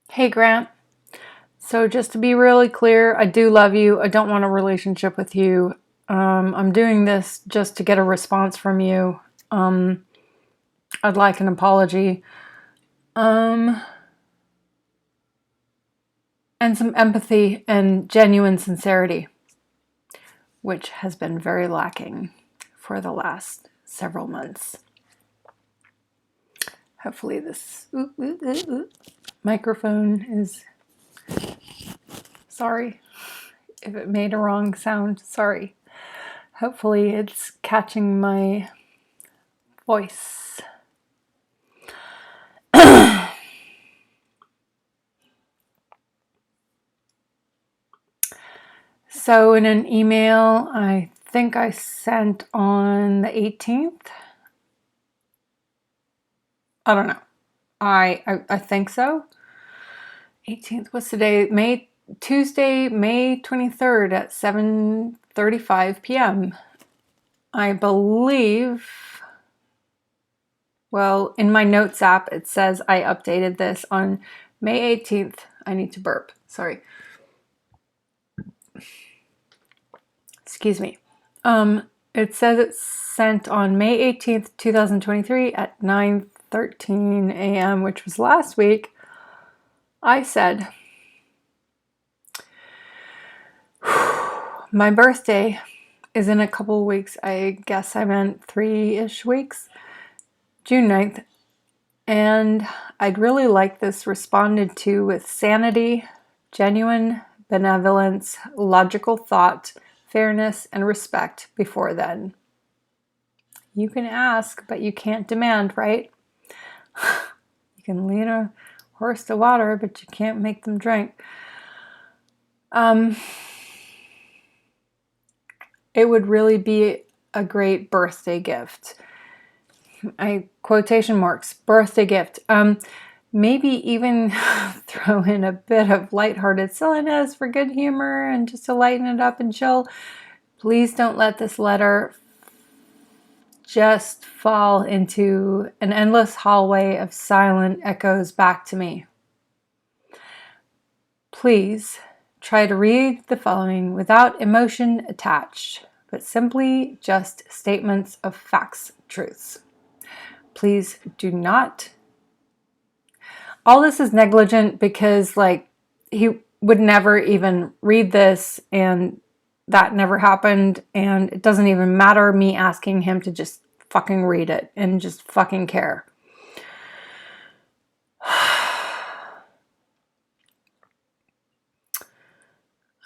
Hey, Grant. So, just to be really clear, I do love you. I don't want a relationship with you. I'm doing this just to get a response from you. Um, I'd like an apology. Um, and some empathy and genuine sincerity, which has been very lacking for the last several months. Hopefully, this microphone is sorry if it made a wrong sound. Sorry. Hopefully, it's catching my voice. So, in an email I think I sent on the 18th, I don't know. I think so. 18th, what's today? Tuesday, May 23rd at 7:35 p.m. I believe, well, in my notes app, it says I updated this on May 18th. I need to burp. Sorry. Excuse me. It says it's sent on May 18th, 2023 at 9:13 a.m., which was last week. I said, my birthday is in a couple weeks. I guess I meant 3-ish weeks. June 9th. And I'd really like this responded to with sanity, genuine benevolence, logical thought, fairness, and respect before then. You can ask, but you can't demand, right? You can lead a horse to water, but you can't make them drink. It would really be a great birthday gift. Quotation marks, birthday gift. Maybe even throw in a bit of lighthearted silliness for good humor and just to lighten it up and chill. Please don't let this letter just fall into an endless hallway of silent echoes back to me. Please try to read the following without emotion attached, but simply just statements of facts, truths. Please do not. All this is negligent because, he would never even read this, and that never happened, and it doesn't even matter me asking him to just fucking read it and just fucking care.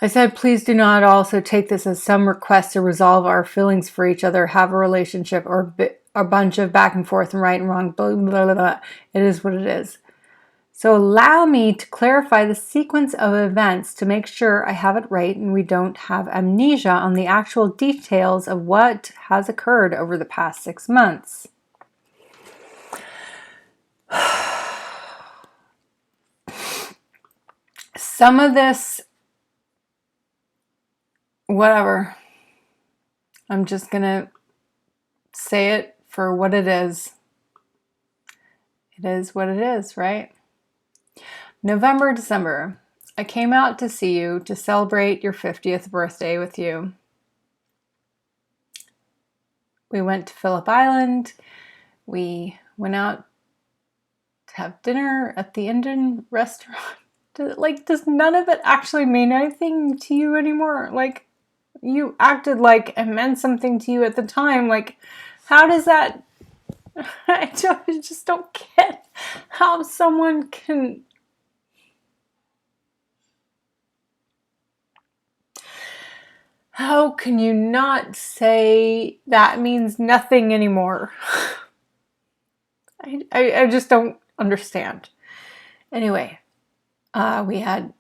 I said, please do not also take this as some request to resolve our feelings for each other, have a relationship, or a bunch of back and forth and right and wrong, blah, blah, blah, blah. It is what it is. So allow me to clarify the sequence of events to make sure I have it right and we don't have amnesia on the actual details of what has occurred over the past 6 months. Some of this, whatever, I'm just going to say it for what it is. It is what it is, right? November, December. I came out to see you to celebrate your 50th birthday with you. We went to Phillip Island. We went out to have dinner at the Indian restaurant. Does none of it actually mean anything to you anymore? Like, you acted like it meant something to you at the time. Like, how does that... I just don't get how someone can... How can you not say that means nothing anymore? I just don't understand. Anyway, we had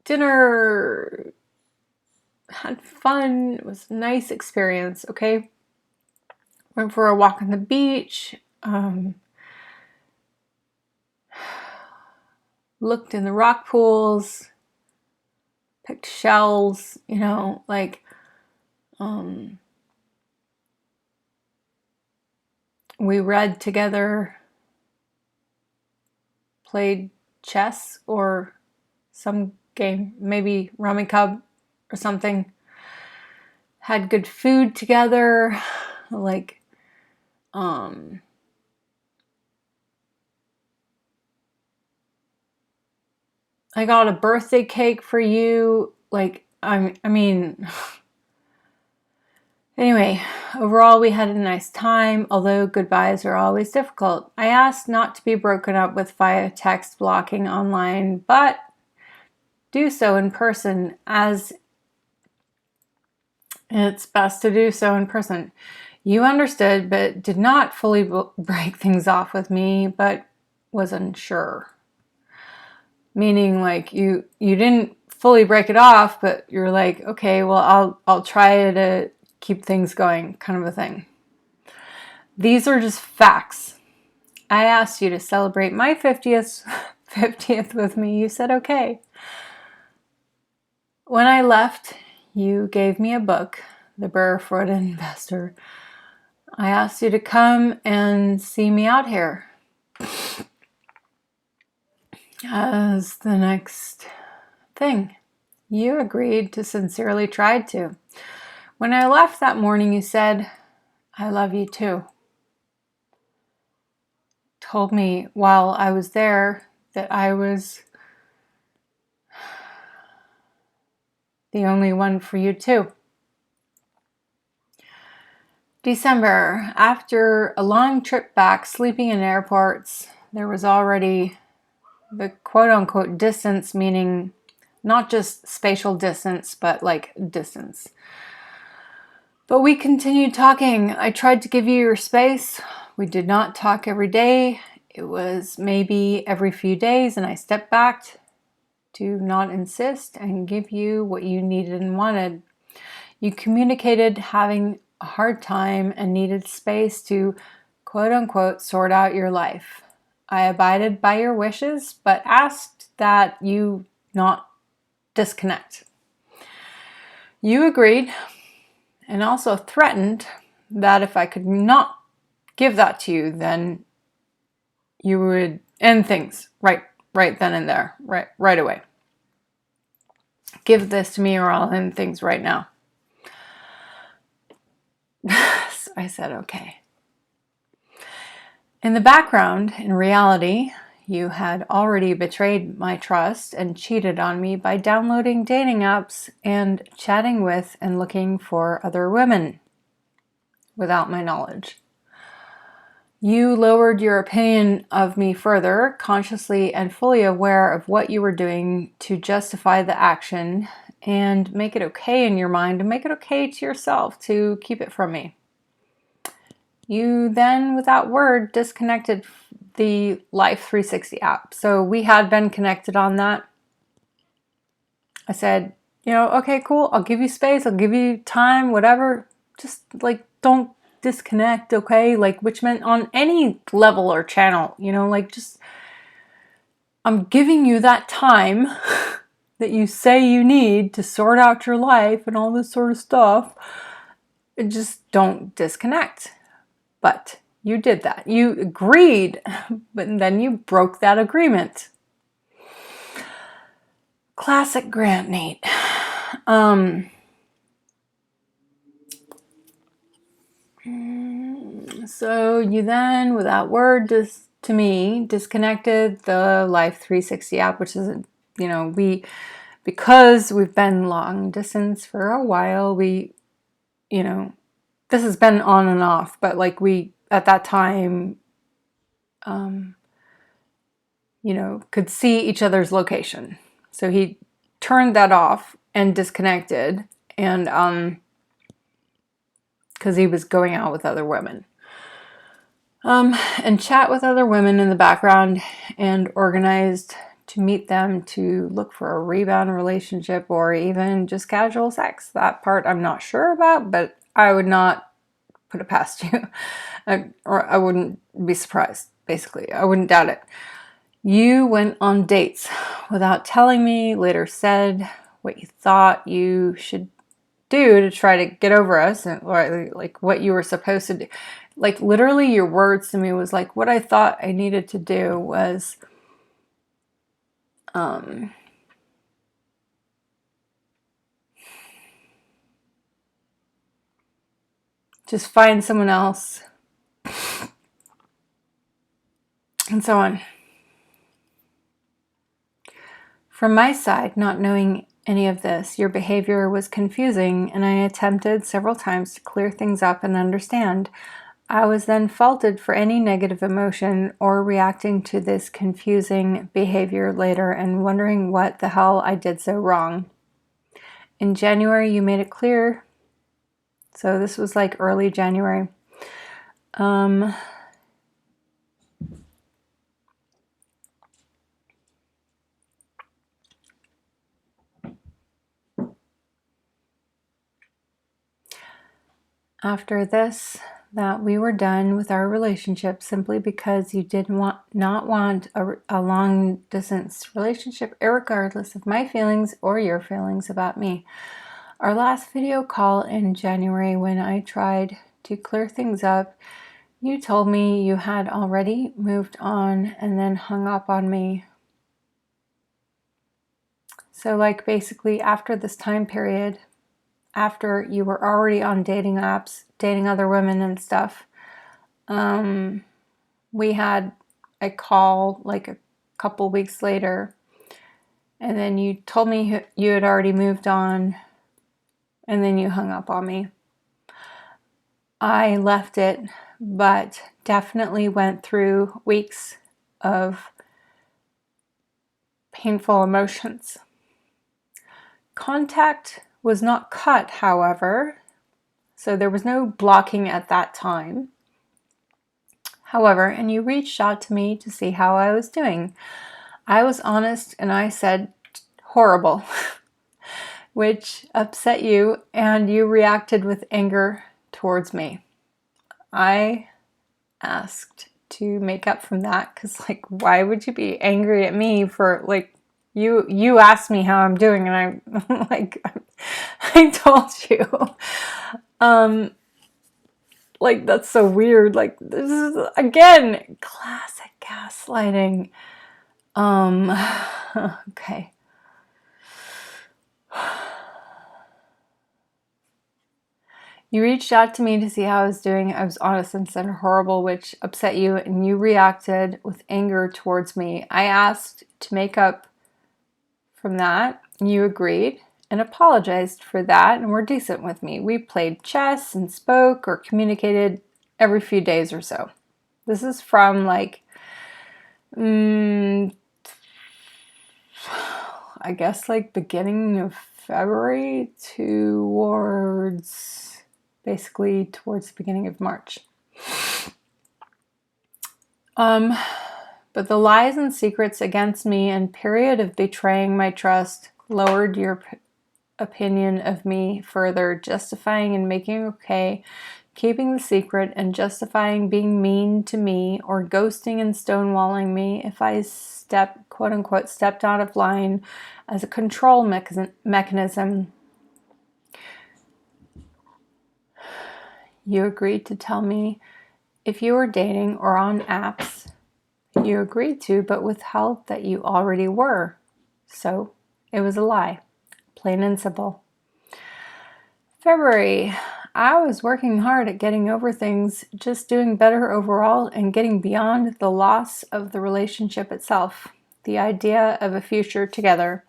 dinner, had fun. It was a nice experience, okay? Went for a walk on the beach. Looked in the rock pools. Picked shells, we read together. Played chess or some game, maybe Rummy Cub or something. Had good food together, like, I got a birthday cake for you. Like, I mean, anyway, overall we had a nice time, although goodbyes are always difficult. I asked not to be broken up with via text blocking online, but do so in person, as it's best to do so in person. You understood, but did not fully break things off with me, but was unsure. Meaning, like, you didn't fully break it off, but you're like, okay, well, I'll try to keep things going, kind of a thing. These are just facts. I asked you to celebrate my 50th with me. You said okay. When I left, you gave me a book, The Barefoot Investor. I asked you to come and see me out here as the next thing. You agreed to sincerely try to. When I left that morning, you said, I love you too. Told me while I was there that I was the only one for you too. December, after a long trip back, sleeping in airports, there was already the quote-unquote distance, meaning not just spatial distance, but like distance. But we continued talking. I tried to give you your space. We did not talk every day. It was maybe every few days, and I stepped back to not insist and give you what you needed and wanted. You communicated having a hard time and needed space to quote-unquote sort out your life. I abided by your wishes, but asked that you not disconnect. You agreed and also threatened that if I could not give that to you, then you would end things right then and there, right away. Give this to me or I'll end things right now. I said, okay. In the background, in reality, you had already betrayed my trust and cheated on me by downloading dating apps and chatting with and looking for other women without my knowledge. You lowered your opinion of me further, consciously and fully aware of what you were doing to justify the action and make it okay in your mind and make it okay to yourself to keep it from me. You then, without word, disconnected the Life 360 app. So we had been connected on that. I said, okay, cool. I'll give you space. I'll give you time, whatever. Just like, don't disconnect, okay? Like, which meant on any level or channel, just, I'm giving you that time that you say you need to sort out your life and all this sort of stuff. Just don't disconnect. But you did that. You agreed, but then you broke that agreement. Classic Grant Neate. So you then, without word to me, disconnected the Life 360 app, which is, because we've been long distance for a while, this has been on and off, but like we, at that time, could see each other's location. So he turned that off and disconnected, and because he was going out with other women. And chat with other women in the background and organized to meet them to look for a rebound relationship or even just casual sex. That part I'm not sure about, but I would not put it past you. Or I wouldn't be surprised, basically. I wouldn't doubt it. You went on dates without telling me, later said what you thought you should do to try to get over us, and or like what you were supposed to do. Like literally your words to me was like, what I thought I needed to do was Just find someone else, and so on. From my side, not knowing any of this, your behavior was confusing, and I attempted several times to clear things up and understand. I was then faulted for any negative emotion or reacting to this confusing behavior later and wondering what the hell I did so wrong. In January, you made it clear. So this was like early January. After this, that we were done with our relationship simply because you did not want a long distance relationship, irregardless of my feelings or your feelings about me. Our last video call in January, when I tried to clear things up, you told me you had already moved on and then hung up on me. So like basically after this time period, after you were already on dating apps, dating other women and stuff, we had a call like a couple weeks later, and then you told me you had already moved on, and then you hung up on me. I left it, but definitely went through weeks of painful emotions. Contact was not cut, however, so there was no blocking at that time. However, and you reached out to me to see how I was doing. I was honest and I said horrible, which upset you, and you reacted with anger towards me. I asked to make up from that because, like, why would you be angry at me for, like, you asked me how I'm doing, and I'm like, I told you. Like, that's so weird. Like, this is, again, classic gaslighting. Okay. You reached out to me to see how I was doing. I was honest and said horrible, which upset you, and you reacted with anger towards me. I asked to make up from that, and you agreed and apologized for that and were decent with me. We played chess and spoke or communicated every few days or so. This is from like, I guess like beginning of February towards basically towards the beginning of March. But the lies and secrets against me and period of betraying my trust lowered your opinion of me further, justifying and making okay, keeping the secret and justifying being mean to me or ghosting and stonewalling me if I quote unquote, stepped out of line as a control mechanism. You agreed to tell me if you were dating or on apps. You agreed to, but withheld that you already were. So it was a lie. Plain and simple. February. I was working hard at getting over things, just doing better overall and getting beyond the loss of the relationship itself, the idea of a future together.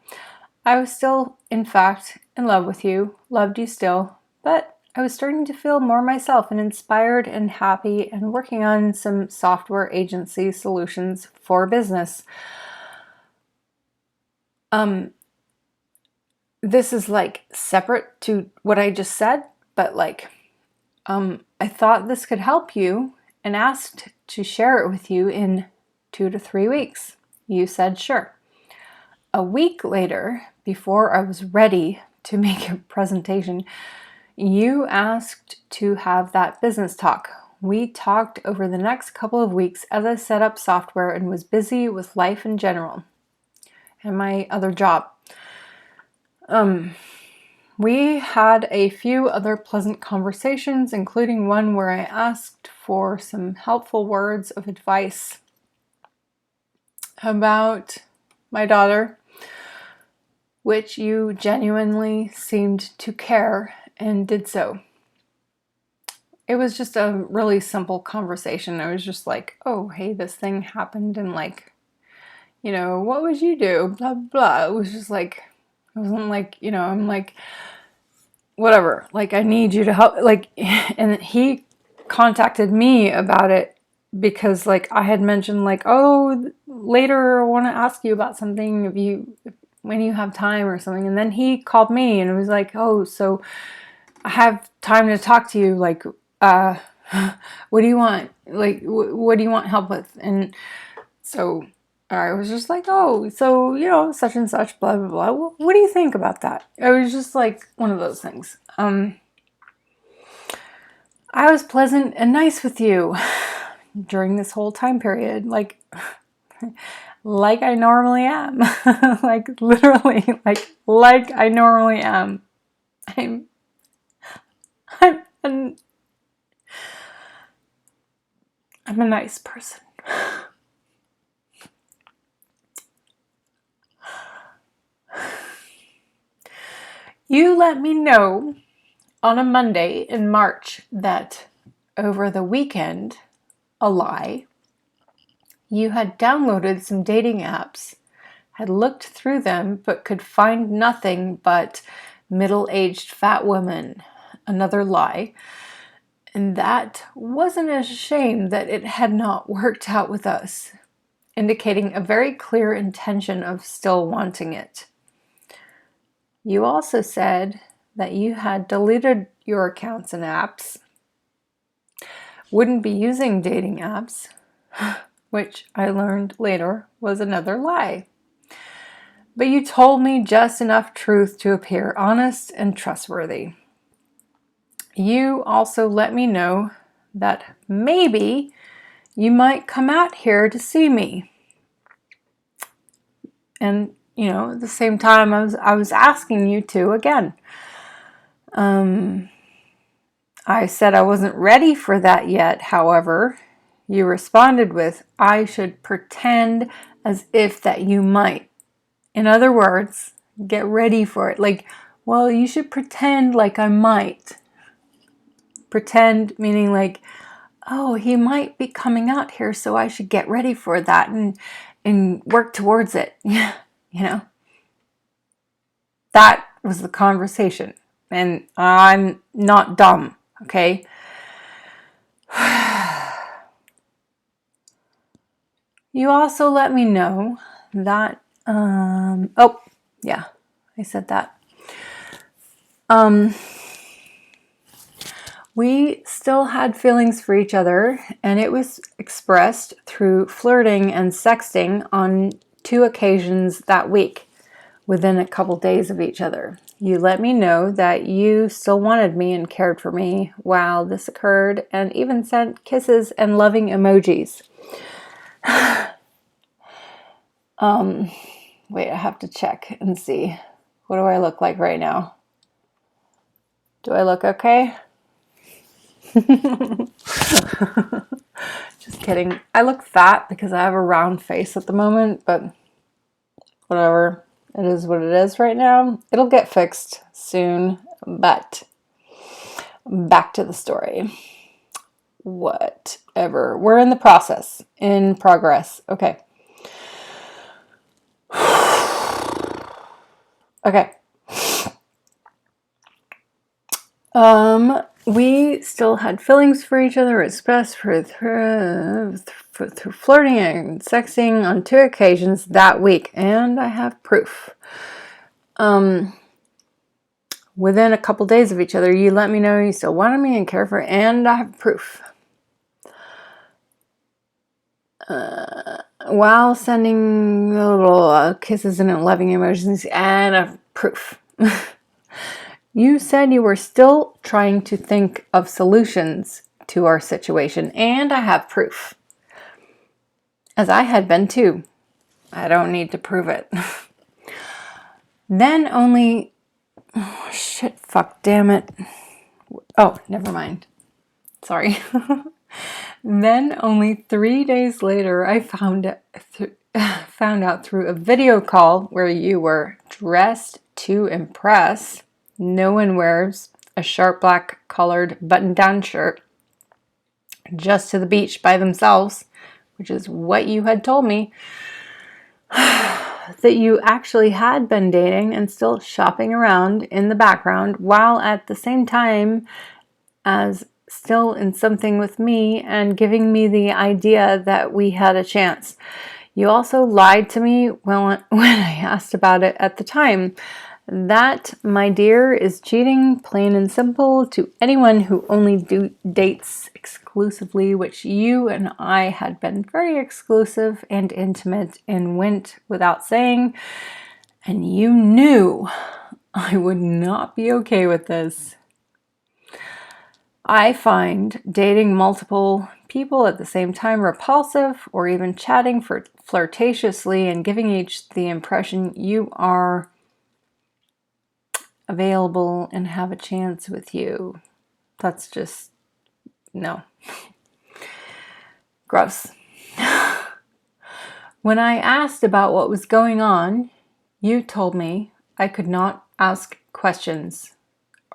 I was still, in fact, in love with you, loved you still, but I was starting to feel more myself and inspired and happy and working on some software agency solutions for business. This is like separate to what I just said, but like, I thought this could help you and asked to share it with you in 2 to 3 weeks. You said sure. A week later, before I was ready to make a presentation, you asked to have that business talk. We talked over the next couple of weeks as I set up software and was busy with life in general and my other job. We had a few other pleasant conversations, including one where I asked for some helpful words of advice about my daughter, which you genuinely seemed to care and did so. It was just a really simple conversation. I was just like, oh, hey, this thing happened, and like, what would you do? Blah, blah. It was just like, it wasn't like, I'm like, whatever, like, I need you to help. Like, and he contacted me about it because, like, I had mentioned, like, oh, later I want to ask you about something when you have time or something. And then he called me and it was like, oh, so I have time to talk to you. Like, what do you want? Like, what do you want help with? And so I was just like, oh, so, such and such, blah, blah, blah. What do you think about that? It was just like one of those things. I was pleasant and nice with you during this whole time period. Like I normally am. Like, literally, like I normally am. I'm a nice person. You let me know on a Monday in March that over the weekend, a lie, you had downloaded some dating apps, had looked through them, but could find nothing but middle-aged fat women. Another lie. And that wasn't a shame that it had not worked out with us, indicating a very clear intention of still wanting it. You also said that you had deleted your accounts and apps, wouldn't be using dating apps, which I learned later was another lie. But you told me just enough truth to appear honest and trustworthy. You also let me know that maybe you might come out here to see me. And, at the same time, I was asking you to again. I said I wasn't ready for that yet, however. You responded with, I should pretend as if that you might. In other words, get ready for it. Like, well, you should pretend like I might. Pretend meaning like, oh, he might be coming out here, so I should get ready for that and work towards it. That was the conversation. And I'm not dumb, okay? You also let me know that, oh, yeah, I said that. We still had feelings for each other, and it was expressed through flirting and sexting on 2 occasions that week, within a couple days of each other. You let me know that you still wanted me and cared for me while this occurred, and even sent kisses and loving emojis. Wait, I have to check and see. What do I look like right now? Do I look okay? Just kidding. I look fat because I have a round face at the moment, but whatever. It is what it is right now. It'll get fixed soon, but back to the story. Whatever. We're in the process. In progress. Okay. Okay. We still had feelings for each other, expressed through flirting and sexting on 2 occasions that week, and I have proof. Within a couple days of each other, you let me know you still wanted me and cared for, and I have proof. While sending little kisses and loving emojis, and I have proof. You said you were still trying to think of solutions to our situation, and I have proof. As I had been too. I don't need to prove it. Then only... Oh, shit, fuck, damn it. Oh, never mind. Sorry. Then only 3 days later, I found found out through a video call where you were dressed to impress. No one wears a sharp black colored button-down shirt just to the beach by themselves, which is what you had told me, that you actually had been dating and still shopping around in the background while at the same time as still in something with me and giving me the idea that we had a chance. You also lied to me when I asked about it at the time. That, my dear, is cheating, plain and simple, to anyone who only dates exclusively, which you and I had been very exclusive and intimate and went without saying, and you knew I would not be okay with this. I find dating multiple people at the same time repulsive, or even chatting flirtatiously and giving each the impression you are available and have a chance with you. That's just, no. Gross. When I asked about what was going on, you told me I could not ask questions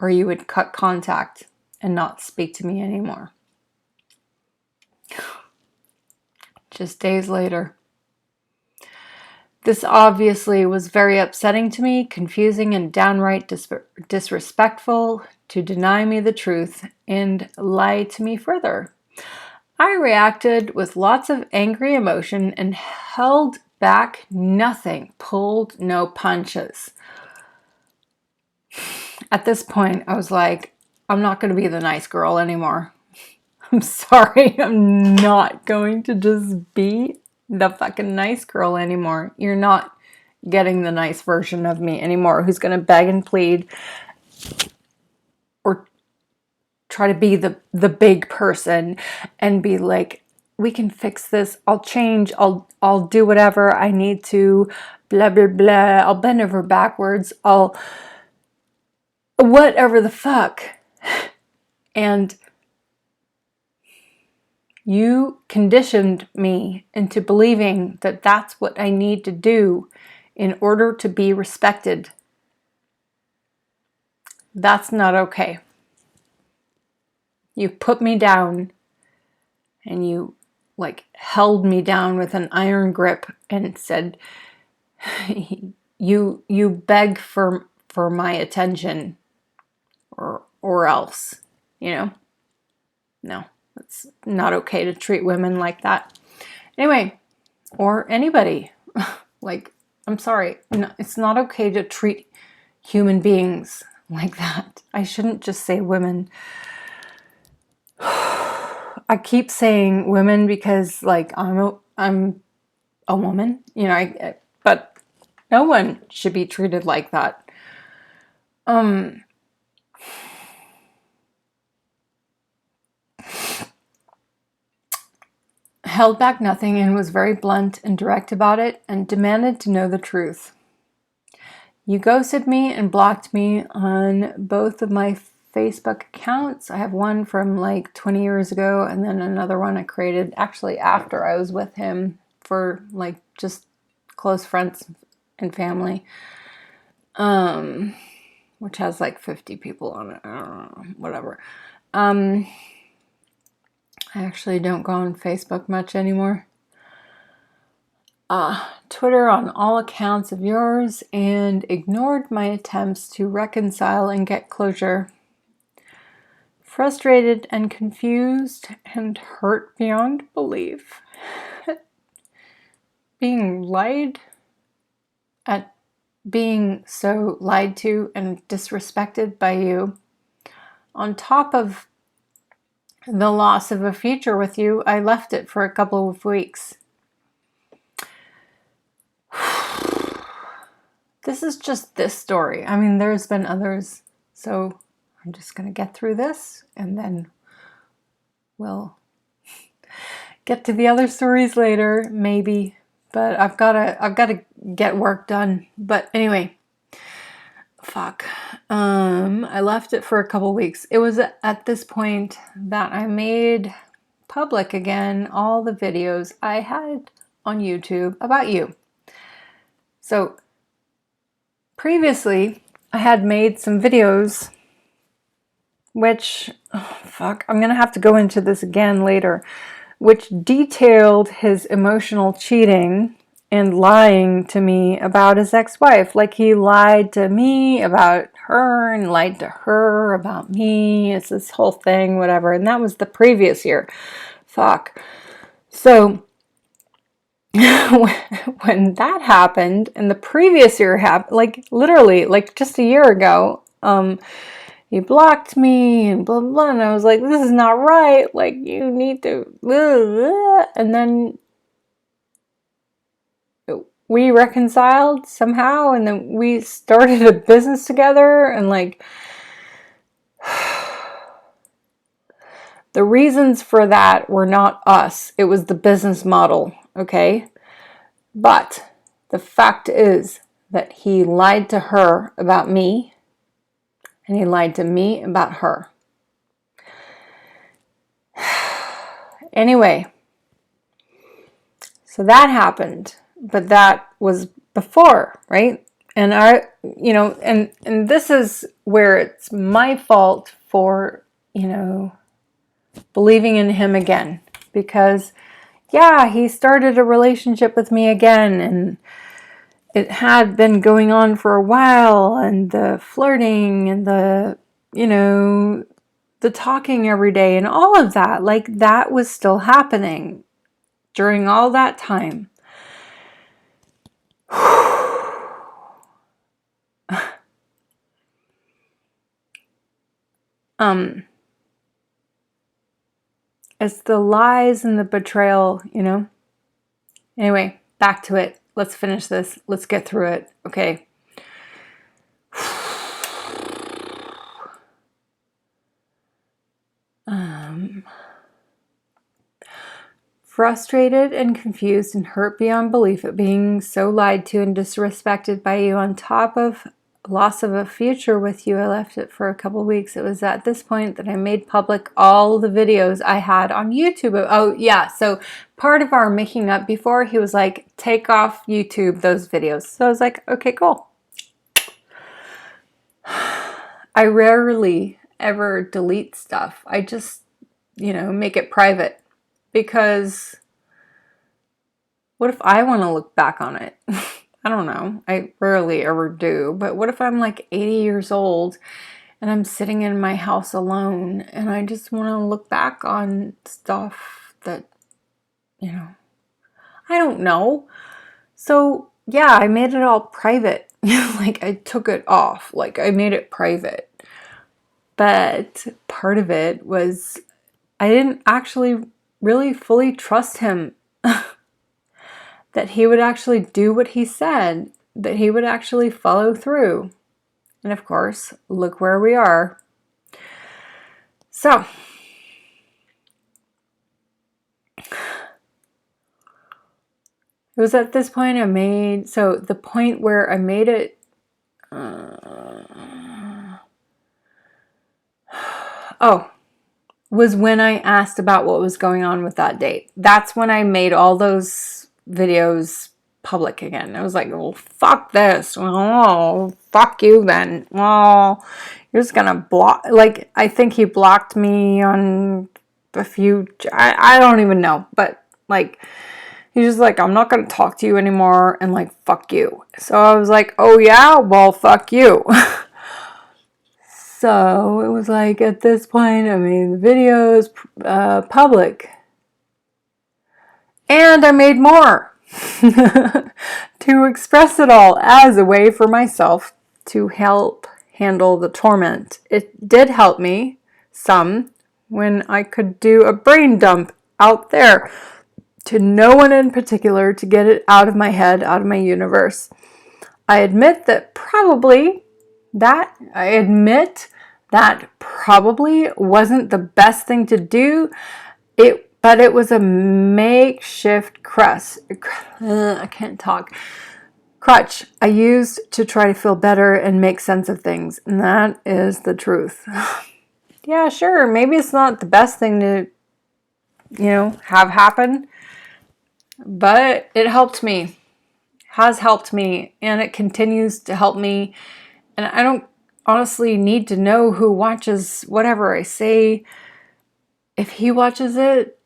or you would cut contact and not speak to me anymore. Just days later. This obviously was very upsetting to me, confusing and downright disrespectful to deny me the truth and lie to me further. I reacted with lots of angry emotion and held back nothing, pulled no punches. At this point, I was like, I'm not going to be the nice girl anymore. I'm sorry, I'm not going to just be the fucking nice girl anymore. You're not getting the nice version of me anymore who's going to beg and plead or try to be the big person and be like, we can fix this. I'll change. I'll do whatever I need to. Blah, blah, blah. I'll bend over backwards. I'll whatever the fuck. And you conditioned me into believing that that's what I need to do in order to be respected. That's not okay. You put me down and you held me down with an iron grip and said, you beg for my attention or else, no. It's not okay to treat women like that. Anyway, or anybody. I'm sorry. No, it's not okay to treat human beings like that. I shouldn't just say women. I keep saying women because I'm a woman, but no one should be treated like that. Held back nothing and was very blunt and direct about it and demanded to know the truth. You ghosted me and blocked me on both of my Facebook accounts. I have one from 20 years ago and then another one I created actually after I was with him for just close friends and family, which has 50 people on it. I don't know, whatever. I actually don't go on Facebook much anymore. Twitter on all accounts of yours and ignored my attempts to reconcile and get closure. Frustrated and confused and hurt beyond belief. Being so lied to and disrespected by you. On top of the loss of a future with you, I left it for a couple of weeks. This is just this story. I mean, there's been others, so I'm just going to get through this and then we'll get to the other stories later, maybe. But I've got to get work done. But anyway, fuck. I left it for a couple weeks. It was at this point that I made public again all the videos I had on YouTube about you. So previously I had made some videos which, oh, fuck, I'm gonna have to go into this again later, which detailed his emotional cheating and lying to me about his ex-wife. Like, he lied to me about her and lied to her about me. It's this whole thing, whatever. And that was the previous year. Fuck. So when that happened and the previous year happened, like literally like just a year ago, he blocked me and blah, blah, and I was like, this is not right. Like, you need to, blah, blah. And then we reconciled somehow, and then we started a business together, and like, the reasons for that were not us. It was the business model, okay? But the fact is that he lied to her about me, and he lied to me about her. Anyway, so that happened, but that was before, right? And and this is where it's my fault for, believing in him again, because yeah, he started a relationship with me again, and it had been going on for a while, and the flirting and the talking every day and all of that, like, that was still happening during all that time. It's the lies and the betrayal, Anyway, back to it. Let's finish this. Let's get through it. Okay. Frustrated and confused and hurt beyond belief at being so lied to and disrespected by you, on top of loss of a future with you, I left it for a couple weeks. It was at this point that I made public all the videos I had on YouTube. Oh yeah, so part of our making up before, he was like, take off YouTube those videos. So I was like, okay, cool. I rarely ever delete stuff. I just, make it private, because what if I want to look back on it? I don't know. I rarely ever do. But what if I'm like 80 years old and I'm sitting in my house alone and I just want to look back on stuff that, I don't know. So yeah, I made it all private. Like, I took it off. Like, I made it private. But part of it was I didn't actually really fully trust him. That he would actually do what he said, that he would actually follow through. And of course, look where we are. So, it was at this point the point where I made it, was when I asked about what was going on with that date. That's when I made all those videos public again. I was like, well, fuck this. Oh, fuck you then. Well, you're just gonna block. Like, I think he blocked me on a few, I don't even know. But, like, he's just like, I'm not gonna talk to you anymore, and, like, fuck you. So I was like, oh yeah? Well, fuck you. So it was like, at this point, I made the videos public. And I made more to express it all as a way for myself to help handle the torment. It did help me some when I could do a brain dump out there to no one in particular, to get it out of my head, out of my universe. I admit that probably wasn't the best thing to do. But it was a makeshift crutch I used to try to feel better and make sense of things. And that is the truth. Yeah, sure. Maybe it's not the best thing to, have happen. But it helped me, has helped me, and it continues to help me. And I don't honestly need to know who watches whatever I say. If he watches it,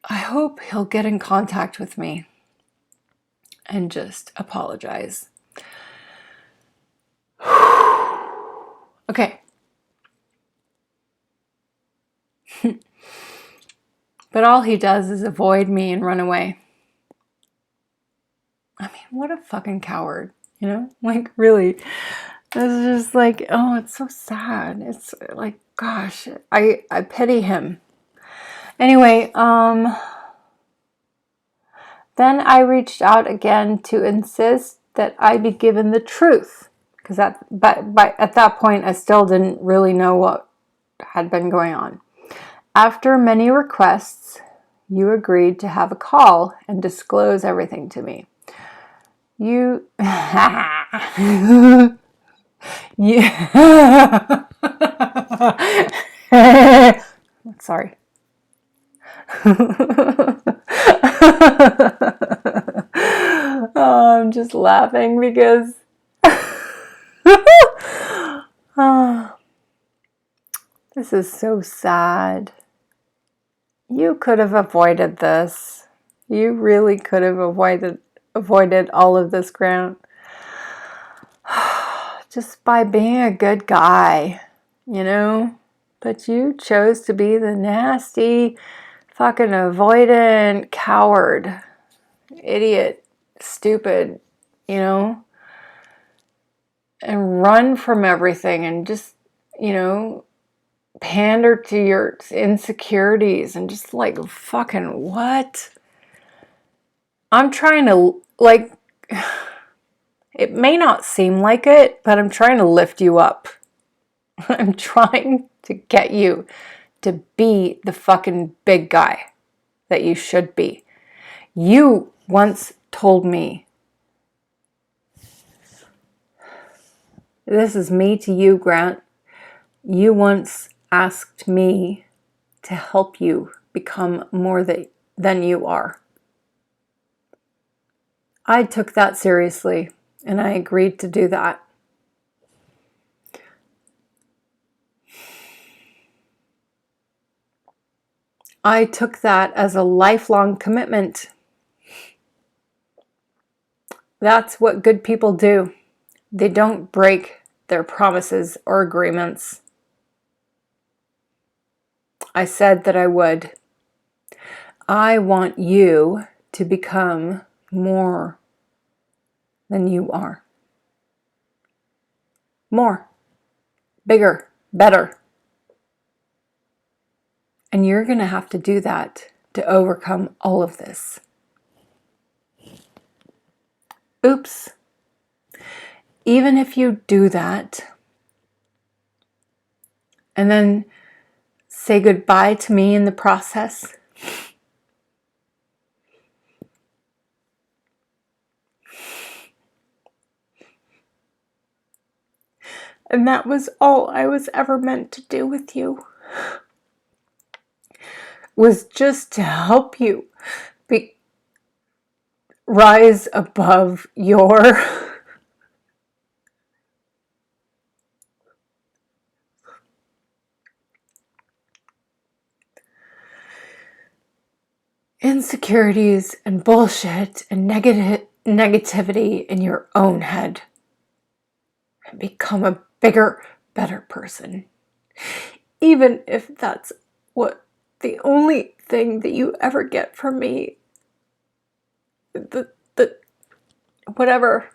I hope he'll get in contact with me and just apologize. Okay. But all he does is avoid me and run away. I mean, what a fucking coward, you know? Like, really. It's just like, oh, it's so sad. It's like, gosh, I pity him. Anyway, then I reached out again to insist that I be given the truth. Because at that point, I still didn't really know what had been going on. After many requests, you agreed to have a call and disclose everything to me. You... yeah. Sorry. Oh, I'm just laughing because oh, this is so sad. You could have avoided this. You really could have avoided all of this, Grant. Just by being a good guy, you know? But you chose to be the nasty, fucking avoidant coward. Idiot. Stupid, you know? And run from everything and just, you know, pander to your insecurities and just like, fucking what? I'm trying to, like, it may not seem like it, but I'm trying to lift you up. I'm trying to get you to be the fucking big guy that you should be. You once told me, this is me to you, Grant. You once asked me to help you become more than you are. I took that seriously, and I agreed to do that. I took that as a lifelong commitment. That's what good people do. They don't break their promises or agreements. I said that I would. I want you to become more than you are. More. Bigger. Better. And you're going to have to do that to overcome all of this. Oops. Even if you do that, and then say goodbye to me in the process, and that was all I was ever meant to do with you, was just to help you rise above your insecurities and bullshit and negativity in your own head and become a bigger, better person. Even if that's what the only thing that you ever get from me, the whatever.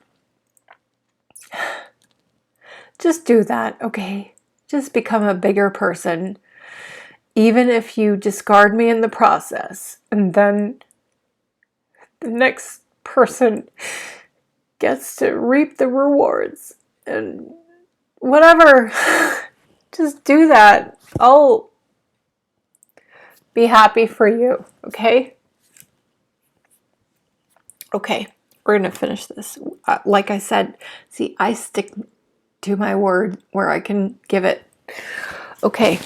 Just do that, okay? Just become a bigger person. Even if you discard me in the process, and then the next person gets to reap the rewards and whatever. Just do that. I'll be happy for you, okay? Okay, we're gonna finish this. Like I said, see, I stick to my word where I can give it. Okay.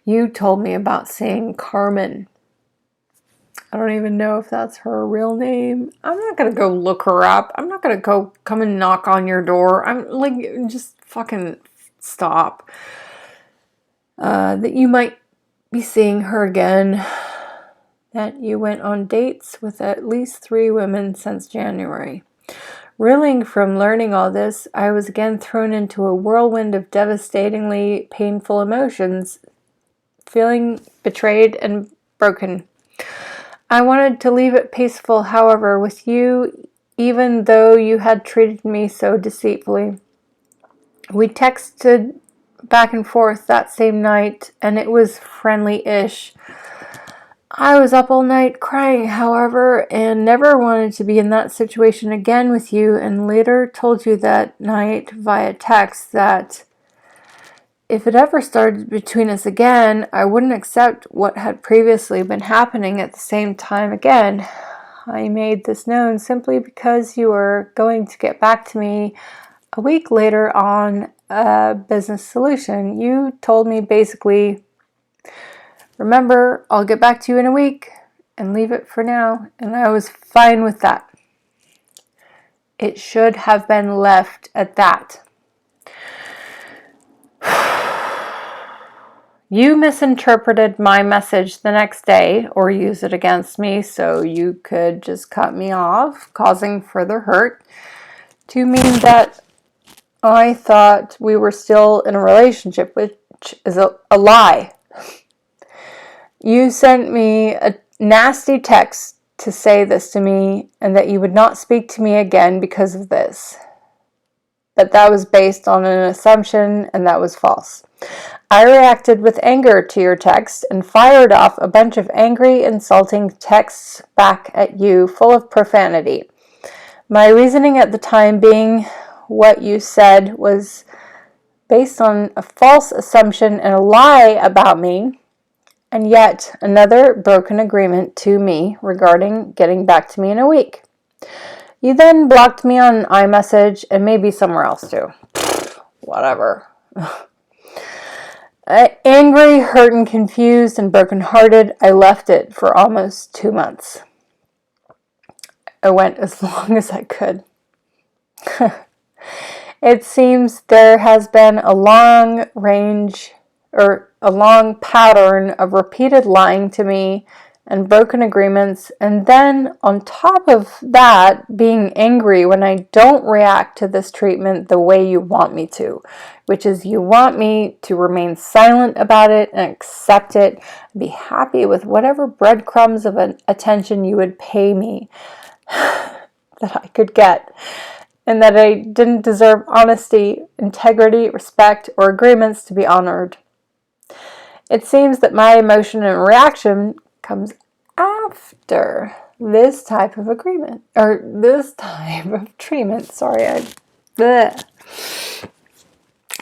You told me about seeing Carmen. I don't even know if that's her real name. I'm not going to go look her up. I'm not going to go come and knock on your door. I'm like, just fucking stop. That you might be seeing her again. That you went on dates with at least 3 women since January. Reeling from learning all this, I was again thrown into a whirlwind of devastatingly painful emotions, feeling betrayed and broken. I wanted to leave it peaceful, however, with you, even though you had treated me so deceitfully. We texted back and forth that same night, and it was friendly-ish. I was up all night crying, however, and never wanted to be in that situation again with you, and later told you that night via text that if it ever started between us again, I wouldn't accept what had previously been happening at the same time again. I made this known simply because you were going to get back to me a week later on a business solution. You told me basically, remember, I'll get back to you in a week and leave it for now. And I was fine with that. It should have been left at that. You misinterpreted my message the next day or used it against me so you could just cut me off, causing further hurt, to mean that I thought we were still in a relationship, which is a lie. You sent me a nasty text to say this to me and that you would not speak to me again because of this. But that was based on an assumption, and that was false. I reacted with anger to your text and fired off a bunch of angry, insulting texts back at you, full of profanity. My reasoning at the time being what you said was based on a false assumption and a lie about me, and yet another broken agreement to me regarding getting back to me in a week. You then blocked me on iMessage and maybe somewhere else too. Whatever. Angry, hurt, and confused and brokenhearted, I left it for almost 2 months. I went as long as I could. It seems there has been a long pattern of repeated lying to me and broken agreements, and then on top of that, being angry when I don't react to this treatment the way you want me to, which is you want me to remain silent about it and accept it and be happy with whatever breadcrumbs of attention you would pay me that I could get, and that I didn't deserve honesty, integrity, respect, or agreements to be honored. It seems that my emotion and reaction comes after this type of agreement, or this type of treatment.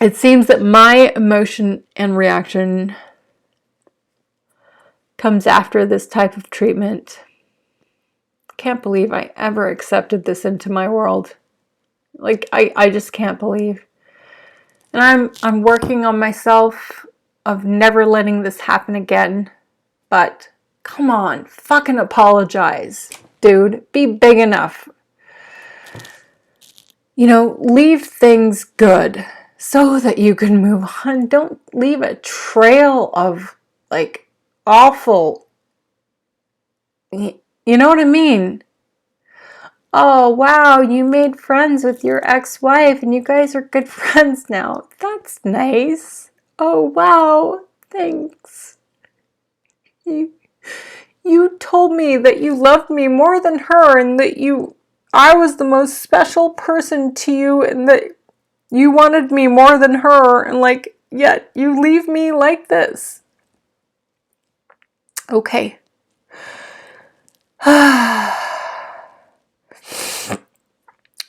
It seems that my emotion and reaction comes after this type of treatment. Can't believe I ever accepted this into my world. Like, I just can't believe. And I'm working on myself of never letting this happen again. But come on, fucking apologize, dude. Be big enough. Leave things good so that you can move on. Don't leave a trail of, awful. You know what I mean? Oh, wow, you made friends with your ex-wife and you guys are good friends now. That's nice. Oh, wow, thanks. You told me that you loved me more than her and that I was the most special person to you and that you wanted me more than her, and yet you leave me like this. Okay.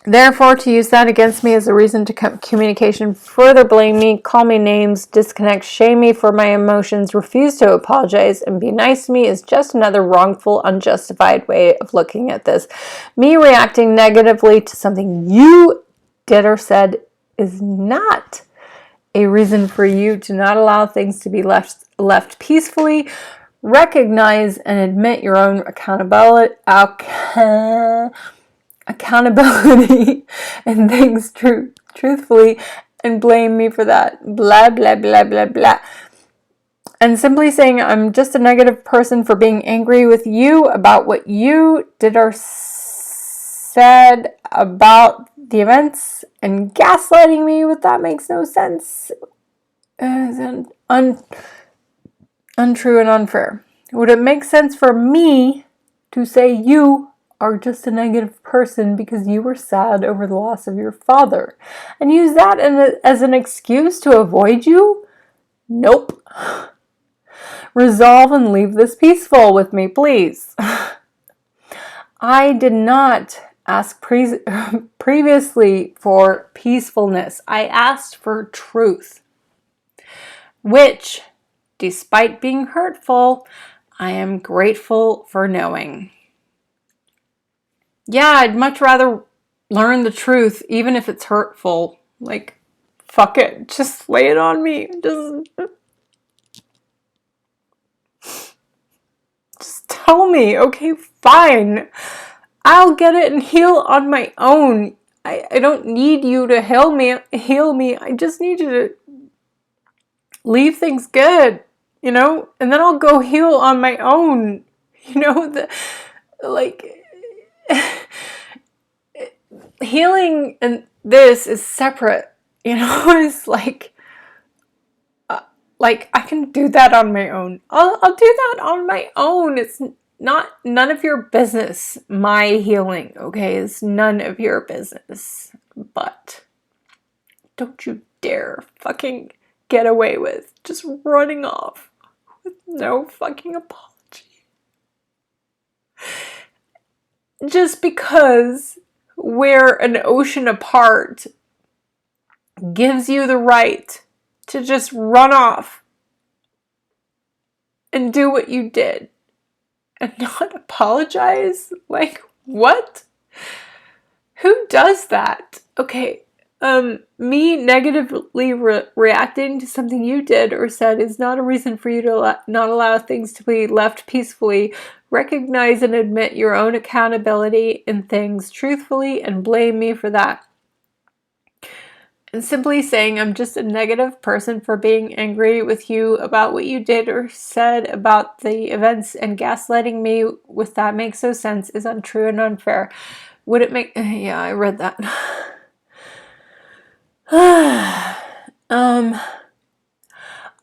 Therefore, to use that against me as a reason to cut communication, further blame me, call me names, disconnect, shame me for my emotions, refuse to apologize, and be nice to me is just another wrongful, unjustified way of looking at this. Me reacting negatively to something you did or said is not a reason for you to not allow things to be left peacefully. Recognize and admit your own accountability and things truthfully, and blame me for that. Blah, blah, blah, blah, blah. And simply saying, I'm just a negative person for being angry with you about what you did or said about the events, and gaslighting me with that makes no sense. Untrue and unfair. Would it make sense for me to say you are just a negative person because you were sad over the loss of your father, and use that as an excuse to avoid you? Nope. Resolve and leave this peaceful with me, please. I did not ask previously for peacefulness. I asked for truth, which, despite being hurtful, I am grateful for knowing. Yeah, I'd much rather learn the truth, even if it's hurtful. Like, fuck it. Just lay it on me. Just tell me. Okay, fine. I'll get it and heal on my own. I don't need you to heal me. I just need you to leave things good, and then I'll go heal on my own. Like, healing and this is separate. It's like I can do that on my own. I'll do that on my own. It's none of your business. My healing, okay, is none of your business. But don't you dare fucking get away with just running off with no fucking apology. Just because we're an ocean apart gives you the right to just run off and do what you did and not apologize? Like, what? Who does that? Okay, me negatively reacting to something you did or said is not a reason for you to not allow things to be left peacefully. Recognize and admit your own accountability in things truthfully, and blame me for that. And simply saying, I'm just a negative person for being angry with you about what you did or said about the events, and gaslighting me with that makes no sense, is untrue and unfair. Would it make... Yeah, I read that.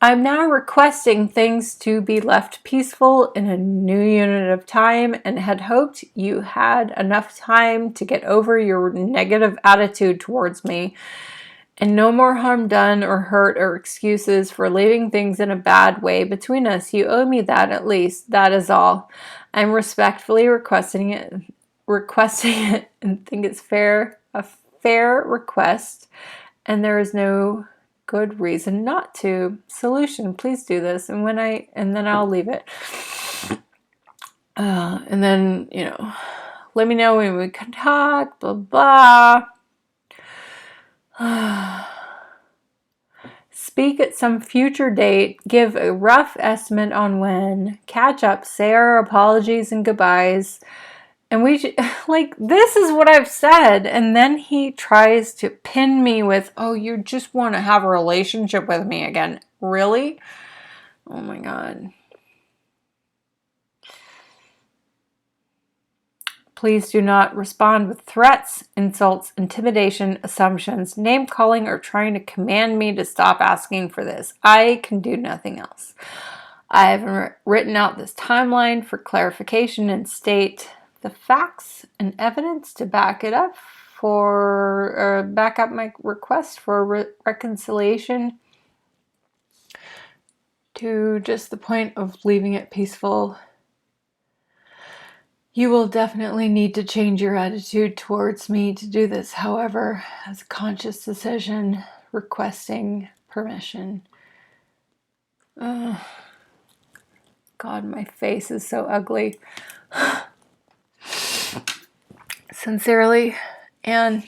I'm now requesting things to be left peaceful in a new unit of time, and had hoped you had enough time to get over your negative attitude towards me, and no more harm done or hurt or excuses for leaving things in a bad way between us. You owe me that, at least. That is all. I'm respectfully requesting it, and think it's a fair request, and there is no good reason not to. Solution, please do this, and then I'll leave it. And then, let me know when we can talk, blah, blah. Speak at some future date, give a rough estimate on when, catch up, say our apologies and goodbyes. And this is what I've said. And then he tries to pin me with, oh, you just want to have a relationship with me again. Really? Oh my God. Please do not respond with threats, insults, intimidation, assumptions, name-calling, or trying to command me to stop asking for this. I can do nothing else. I have written out this timeline for clarification and state the facts and evidence to back up my request for reconciliation to just the point of leaving it peaceful. You will definitely need to change your attitude towards me to do this, however, as a conscious decision, requesting permission. God, my face is so ugly. Sincerely, Anne,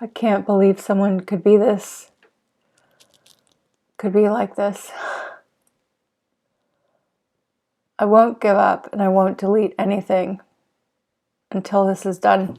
I can't believe someone could be like this. I won't give up and I won't delete anything until this is done.